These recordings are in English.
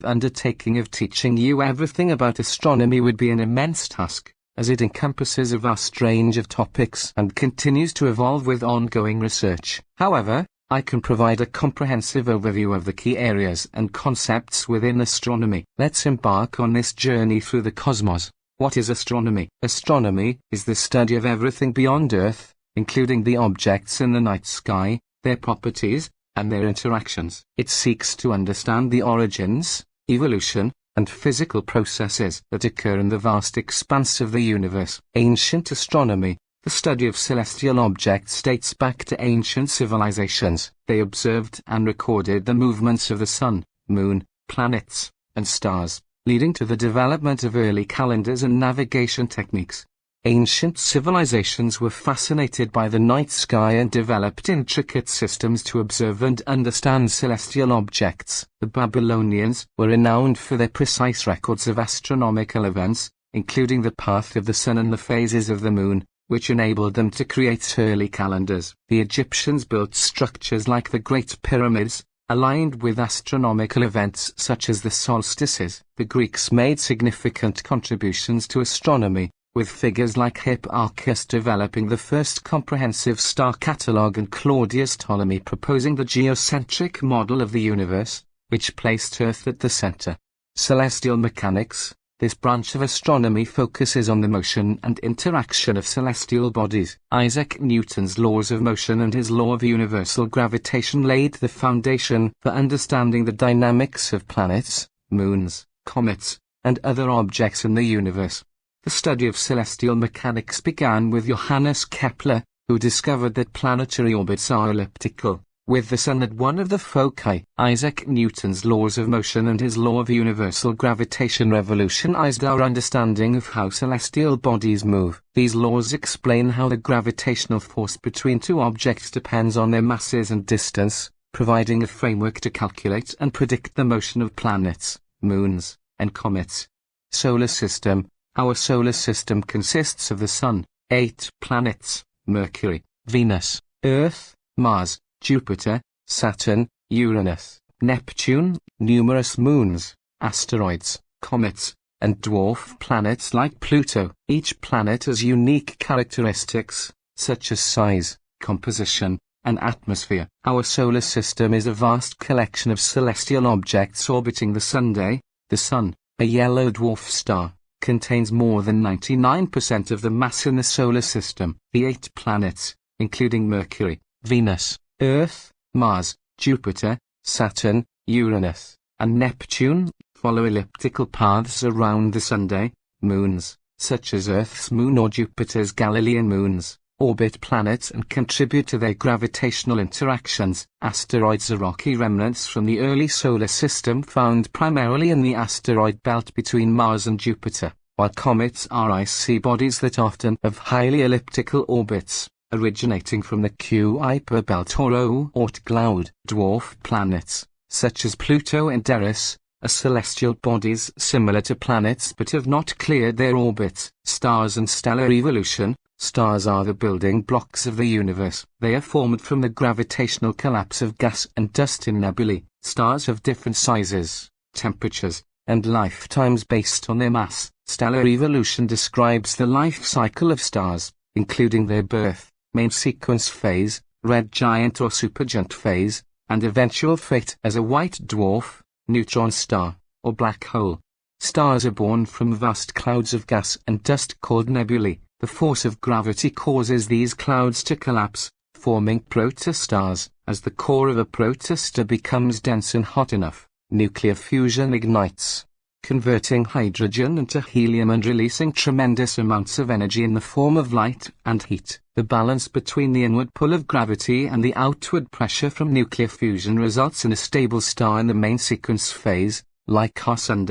undertaking of teaching you everything about astronomy would be an immense task, as it encompasses a vast range of topics and continues to evolve with ongoing research. However, I can provide a comprehensive overview of the key areas and concepts within astronomy. Let's embark on this journey through the cosmos. What is astronomy? Astronomy is the study of everything beyond Earth, including the objects in the night sky, their properties, and their interactions. It seeks to understand the origins, evolution, and physical processes that occur in the vast expanse of the universe. Ancient astronomy, the study of celestial objects, dates back to ancient civilizations. They observed and recorded the movements of the sun, moon, planets, and stars, leading to the development of early calendars and navigation techniques. Ancient civilizations were fascinated by the night sky and developed intricate systems to observe and understand celestial objects. The Babylonians were renowned for their precise records of astronomical events, including the path of the sun and the phases of the moon, which enabled them to create early calendars. The Egyptians built structures like the Great Pyramids, aligned with astronomical events such as the solstices. The Greeks made significant contributions to astronomy, with figures like Hipparchus developing the first comprehensive star catalogue and Claudius Ptolemy proposing the geocentric model of the universe, which placed Earth at the center. Celestial mechanics. This branch of astronomy focuses on the motion and interaction of celestial bodies. Isaac Newton's laws of motion and his law of universal gravitation laid the foundation for understanding the dynamics of planets, moons, comets, and other objects in the universe. The study of celestial mechanics began with Johannes Kepler, who discovered that planetary orbits are elliptical, with the sun at one of the foci. Isaac Newton's laws of motion and his law of universal gravitation revolutionized our understanding of how celestial bodies move. These laws explain how the gravitational force between two objects depends on their masses and distance, providing a framework to calculate and predict the motion of planets, moons, and comets. Solar system. Our solar system consists of the Sun, 8 planets, Mercury, Venus, Earth, Mars, Jupiter, Saturn, Uranus, Neptune, numerous moons, asteroids, comets, and dwarf planets like Pluto. Each planet has unique characteristics, such as size, composition, and atmosphere. Our solar system is a vast collection of celestial objects orbiting the Sun. The Sun, a yellow dwarf star, contains more than 99% of the mass in the solar system. The 8 planets, including Mercury, Venus, Earth, Mars, Jupiter, Saturn, Uranus, and Neptune, follow elliptical paths around the Sun. Moons, such as Earth's moon or Jupiter's Galilean moons, orbit planets and contribute to their gravitational interactions. Asteroids are rocky remnants from the early solar system found primarily in the asteroid belt between Mars and Jupiter, while comets are icy bodies that often have highly elliptical orbits, originating from the Kuiper belt or Oort cloud. Dwarf planets, such as Pluto and Eris, are celestial bodies similar to planets but have not cleared their orbits. Stars and stellar evolution. Stars are the building blocks of the universe. They are formed from the gravitational collapse of gas and dust in nebulae. Stars have different sizes, temperatures, and lifetimes based on their mass. Stellar evolution describes the life cycle of stars, including their birth, main sequence phase, red giant or supergiant phase, and eventual fate as a white dwarf, neutron star, or black hole. Stars are born from vast clouds of gas and dust called nebulae. The force of gravity causes these clouds to collapse, forming protostars. As the core of a protostar becomes dense and hot enough, nuclear fusion ignites, converting hydrogen into helium and releasing tremendous amounts of energy in the form of light and heat. The balance between the inward pull of gravity and the outward pressure from nuclear fusion results in a stable star in the main sequence phase, like our Sun.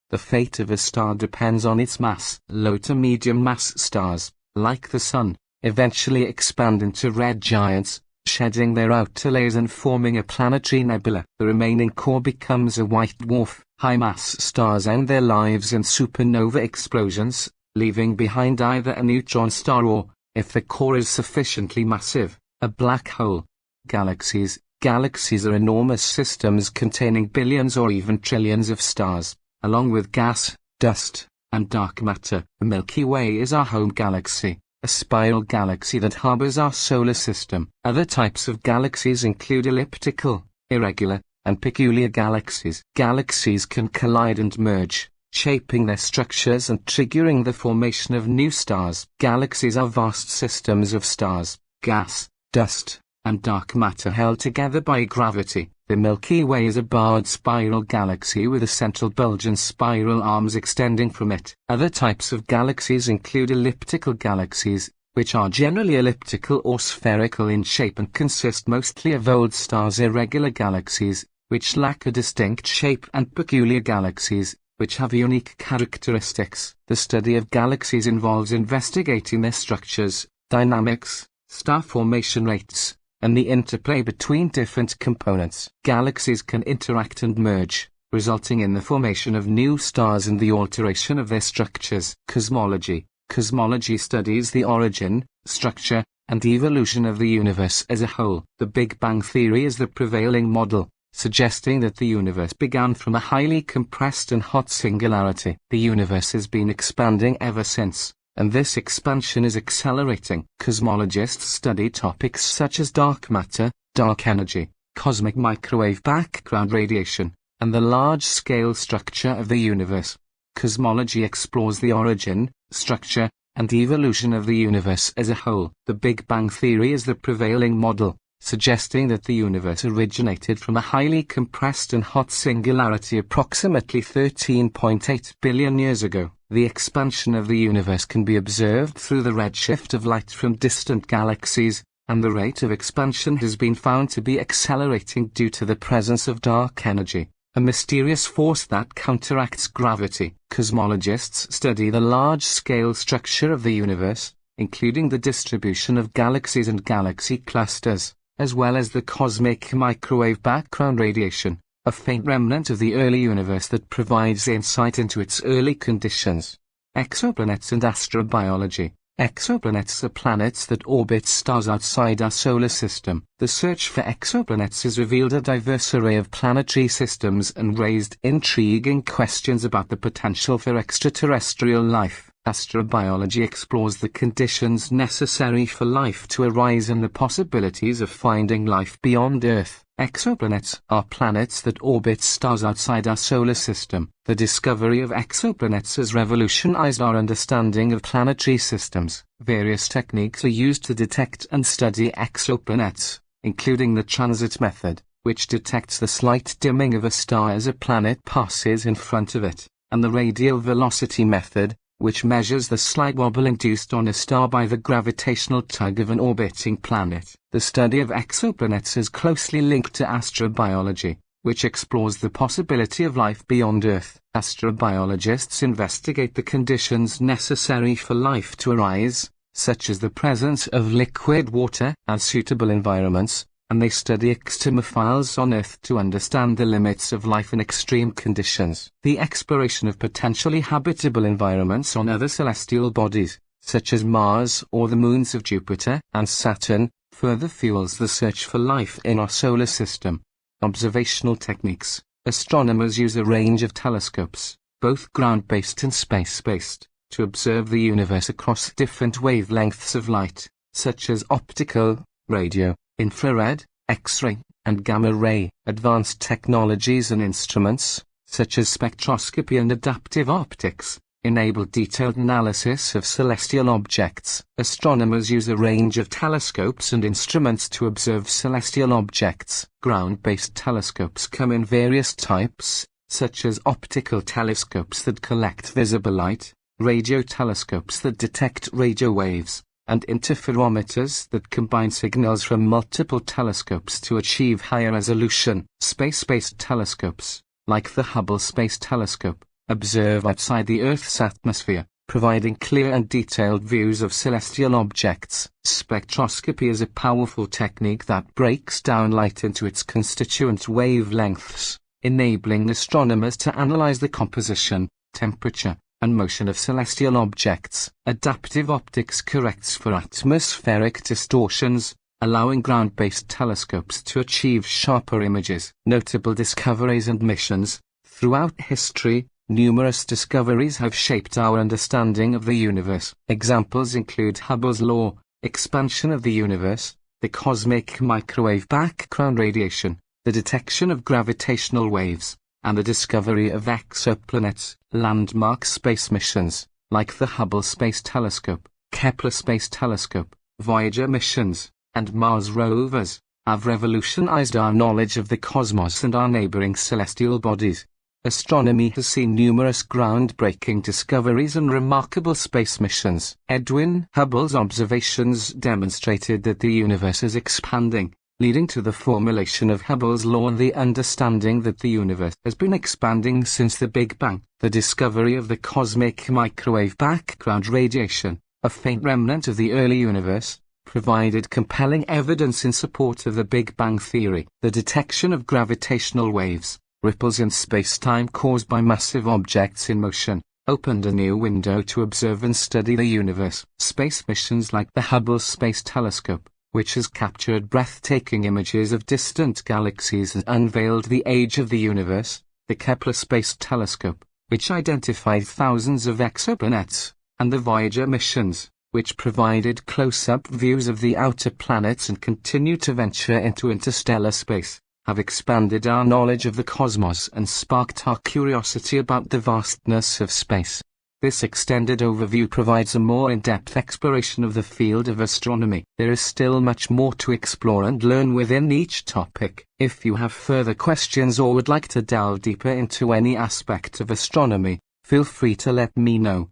The fate of a star depends on its mass. Low to medium mass stars, like the Sun, eventually expand into red giants, shedding their outer layers and forming a planetary nebula. The remaining core becomes a white dwarf. High-mass stars end their lives in supernova explosions, leaving behind either a neutron star or, if the core is sufficiently massive, a black hole. Galaxies. Galaxies are enormous systems containing billions or even trillions of stars, along with gas, dust, and dark matter. The Milky Way is our home galaxy, a spiral galaxy that harbors our solar system. Other types of galaxies include elliptical, irregular, and peculiar galaxies. Galaxies can collide and merge, shaping their structures and triggering the formation of new stars. Galaxies are vast systems of stars, gas, dust, and dark matter held together by gravity. The Milky Way is a barred spiral galaxy with a central bulge and spiral arms extending from it. Other types of galaxies include elliptical galaxies, which are generally elliptical or spherical in shape and consist mostly of old stars. Irregular galaxies, which lack a distinct shape, and peculiar galaxies, which have unique characteristics. The study of galaxies involves investigating their structures, dynamics, star formation rates, and the interplay between different components. Galaxies can interact and merge, resulting in the formation of new stars and the alteration of their structures. Cosmology. Cosmology studies the origin, structure, and evolution of the universe as a whole. The Big Bang Theory is the prevailing model, suggesting that the universe began from a highly compressed and hot singularity. The universe has been expanding ever since, and this expansion is accelerating. Cosmologists study topics such as dark matter, dark energy, cosmic microwave background radiation, and the large-scale structure of the universe. Cosmology explores the origin, structure, and evolution of the universe as a whole. The Big Bang Theory is the prevailing model, suggesting that the universe originated from a highly compressed and hot singularity approximately 13.8 billion years ago. The expansion of the universe can be observed through the redshift of light from distant galaxies, and the rate of expansion has been found to be accelerating due to the presence of dark energy, a mysterious force that counteracts gravity. Cosmologists study the large-scale structure of the universe, including the distribution of galaxies and galaxy clusters, as well as the cosmic microwave background radiation, a faint remnant of the early universe that provides insight into its early conditions. Exoplanets and astrobiology. Exoplanets are planets that orbit stars outside our solar system. The search for exoplanets has revealed a diverse array of planetary systems and raised intriguing questions about the potential for extraterrestrial life. Astrobiology explores the conditions necessary for life to arise and the possibilities of finding life beyond Earth. Exoplanets are planets that orbit stars outside our solar system. The discovery of exoplanets has revolutionized our understanding of planetary systems. Various techniques are used to detect and study exoplanets, including the transit method, which detects the slight dimming of a star as a planet passes in front of it, and the radial velocity method, which measures the slight wobble induced on a star by the gravitational tug of an orbiting planet. The study of exoplanets is closely linked to astrobiology, which explores the possibility of life beyond Earth. Astrobiologists investigate the conditions necessary for life to arise, such as the presence of liquid water and suitable environments, and they study extremophiles on Earth to understand the limits of life in extreme conditions. The exploration of potentially habitable environments on other celestial bodies, such as Mars or the moons of Jupiter and Saturn, further fuels the search for life in our solar system. Observational techniques. Astronomers use a range of telescopes, both ground-based and space-based, to observe the universe across different wavelengths of light, such as optical, radio, infrared, X-ray, and gamma-ray. Advanced technologies and instruments, such as spectroscopy and adaptive optics, enable detailed analysis of celestial objects. Astronomers use a range of telescopes and instruments to observe celestial objects. Ground-based telescopes come in various types, such as optical telescopes that collect visible light, radio telescopes that detect radio waves, and interferometers that combine signals from multiple telescopes to achieve higher resolution. Space-based telescopes, like the Hubble Space Telescope, observe outside the Earth's atmosphere, providing clear and detailed views of celestial objects. Spectroscopy is a powerful technique that breaks down light into its constituent wavelengths, enabling astronomers to analyze the composition, temperature, and motion of celestial objects. Adaptive optics corrects for atmospheric distortions, allowing ground-based telescopes to achieve sharper images. Notable discoveries and missions. Throughout history, numerous discoveries have shaped our understanding of the universe. Examples include Hubble's law, expansion of the universe, the cosmic microwave background radiation, the detection of gravitational waves, and the discovery of exoplanets. Landmark space missions, like the Hubble Space Telescope, Kepler Space Telescope, Voyager missions, and Mars rovers, have revolutionized our knowledge of the cosmos and our neighboring celestial bodies. Astronomy has seen numerous groundbreaking discoveries and remarkable space missions. Edwin Hubble's observations demonstrated that the universe is expanding, leading to the formulation of Hubble's law and the understanding that the universe has been expanding since the Big Bang. The discovery of the cosmic microwave background radiation, a faint remnant of the early universe, provided compelling evidence in support of the Big Bang theory. The detection of gravitational waves, ripples in space-time caused by massive objects in motion, opened a new window to observe and study the universe. Space missions like the Hubble Space Telescope, which has captured breathtaking images of distant galaxies and unveiled the age of the universe, the Kepler Space Telescope, which identified thousands of exoplanets, and the Voyager missions, which provided close-up views of the outer planets and continue to venture into interstellar space, have expanded our knowledge of the cosmos and sparked our curiosity about the vastness of space. This extended overview provides a more in-depth exploration of the field of astronomy. There is still much more to explore and learn within each topic. If you have further questions or would like to delve deeper into any aspect of astronomy, feel free to let me know.